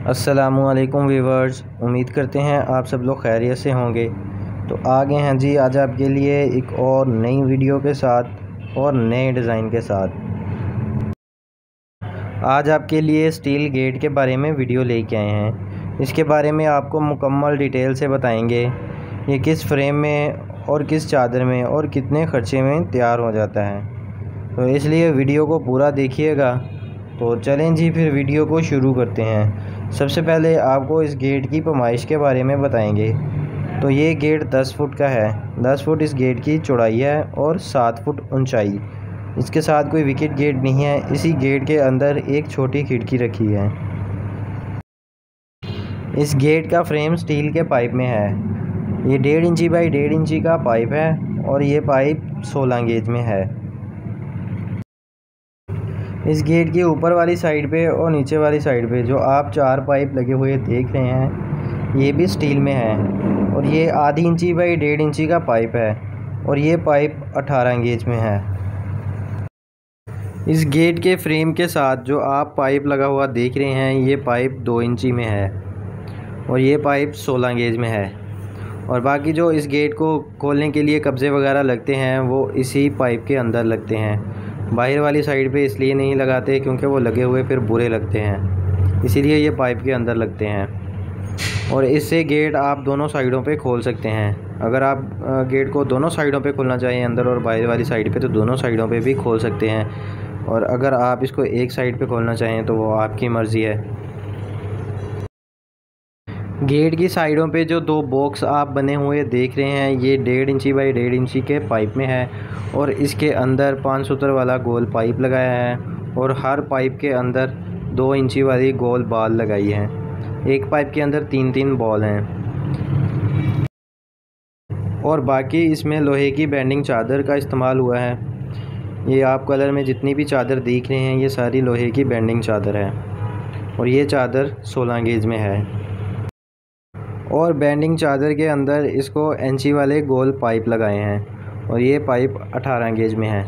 अस्सलामुअलैकुम व्यूवर्स, उम्मीद करते हैं आप सब लोग खैरियत से होंगे। तो आ गए हैं जी आज आपके लिए एक और नई वीडियो के साथ और नए डिज़ाइन के साथ। आज आपके लिए स्टील गेट के बारे में वीडियो लेके आए हैं। इसके बारे में आपको मुकम्मल डिटेल से बताएंगे ये किस फ्रेम में और किस चादर में और कितने ख़र्चे में तैयार हो जाता है। तो इसलिए वीडियो को पूरा देखिएगा। तो चलें जी फिर वीडियो को शुरू करते हैं। सबसे पहले आपको इस गेट की पैमाइश के बारे में बताएंगे। तो ये गेट 10 फुट का है। 10 फुट इस गेट की चौड़ाई है और 7 फुट ऊंचाई। इसके साथ कोई विकेट गेट नहीं है। इसी गेट के अंदर एक छोटी खिड़की रखी है। इस गेट का फ्रेम स्टील के पाइप में है। ये 1.5 इंची बाई 1.5 इंची का पाइप है और ये पाइप 16 गेज में है। इस गेट की ऊपर वाली साइड पे और नीचे वाली साइड पे जो आप 4 पाइप लगे हुए देख रहे हैं ये भी स्टील में है और ये आधी इंची बाई 1.5 इंची का पाइप है और ये पाइप 18 गेज में है। इस गेट के फ्रेम के साथ जो आप पाइप लगा हुआ देख रहे हैं ये पाइप 2 इंची में है और ये पाइप 16 गेज में है। और बाकी जो इस गेट को खोलने के लिए कब्जे वगैरह लगते हैं वो इसी पाइप के अंदर लगते हैं। बाहर वाली साइड पे इसलिए नहीं लगाते क्योंकि वो लगे हुए फिर बुरे लगते हैं, इसीलिए ये पाइप के अंदर लगते हैं। और इससे गेट आप दोनों साइडों पे खोल सकते हैं। अगर आप गेट को दोनों साइडों पे खोलना चाहें, अंदर और बाहर वाली साइड पे, तो दोनों साइडों पे भी खोल सकते हैं। और अगर आप इसको एक साइड पे खोलना चाहें तो वो आपकी मर्ज़ी है। गेट की साइडों पे जो 2 बॉक्स आप बने हुए देख रहे हैं ये 1.5 इंची बाई 1.5 इंची के पाइप में है और इसके अंदर 5 सूत्र वाला गोल पाइप लगाया है और हर पाइप के अंदर 2 इंची वाली गोल बॉल लगाई है। एक पाइप के अंदर 3-3 बॉल हैं और बाकी इसमें लोहे की बेंडिंग चादर का इस्तेमाल हुआ है। ये आप कलर में जितनी भी चादर देख रहे हैं ये सारी लोहे की बेंडिंग चादर है और ये चादर 16 गेज में है। और बेंडिंग चादर के अंदर इसको इंची वाले गोल पाइप लगाए हैं और ये पाइप 18 गेज में है।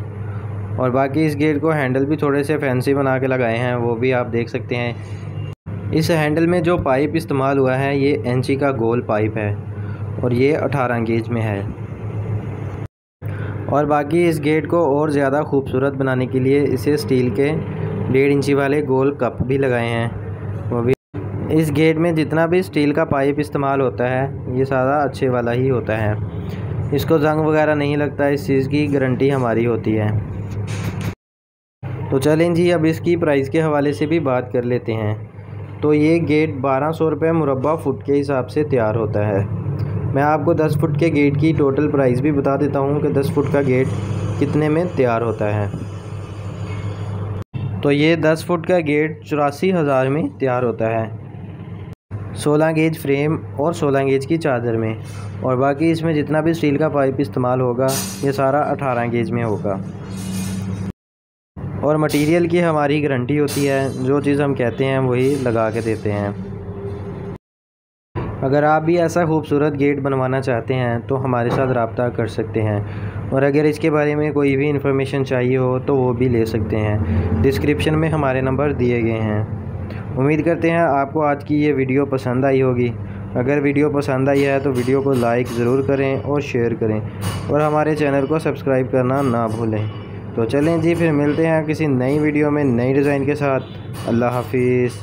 और बाकी इस गेट को हैंडल भी थोड़े से फैंसी बना के लगाए हैं, वो भी आप देख सकते हैं। इस हैंडल में जो पाइप इस्तेमाल हुआ है ये इंची का गोल पाइप है और ये 18 गेज में है। और बाकी इस गेट को और ज़्यादा खूबसूरत बनाने के लिए इसे स्टील के 1.5 इंची वाले गोल कप भी लगाए हैं, वो भी। इस गेट में जितना भी स्टील का पाइप इस्तेमाल होता है ये सारा अच्छे वाला ही होता है। इसको जंग वगैरह नहीं लगता, इस चीज़ की गारंटी हमारी होती है। तो चलें जी अब इसकी प्राइस के हवाले से भी बात कर लेते हैं। तो ये गेट 1200 रुपये मुरब्बा फुट के हिसाब से तैयार होता है। मैं आपको 10 फुट के गेट की टोटल प्राइस भी बता देता हूँ कि 10 फुट का गेट कितने में तैयार होता है। तो ये 10 फुट का गेट 84,000 में तैयार होता है, 16 गेज फ्रेम और 16 गेज की चादर में। और बाकी इसमें जितना भी स्टील का पाइप इस्तेमाल होगा ये सारा 18 गेज में होगा। और मटेरियल की हमारी गारंटी होती है, जो चीज़ हम कहते हैं वही लगा के देते हैं। अगर आप भी ऐसा खूबसूरत गेट बनवाना चाहते हैं तो हमारे साथ रब्ता कर सकते हैं। और अगर इसके बारे में कोई भी इंफॉर्मेशन चाहिए हो तो वो भी ले सकते हैं। डिस्क्रिप्शन में हमारे नंबर दिए गए हैं। उम्मीद करते हैं आपको आज की ये वीडियो पसंद आई होगी। अगर वीडियो पसंद आई है तो वीडियो को लाइक ज़रूर करें और शेयर करें और हमारे चैनल को सब्सक्राइब करना ना भूलें। तो चलें जी फिर मिलते हैं किसी नई वीडियो में नई डिज़ाइन के साथ। अल्लाह हाफिज़।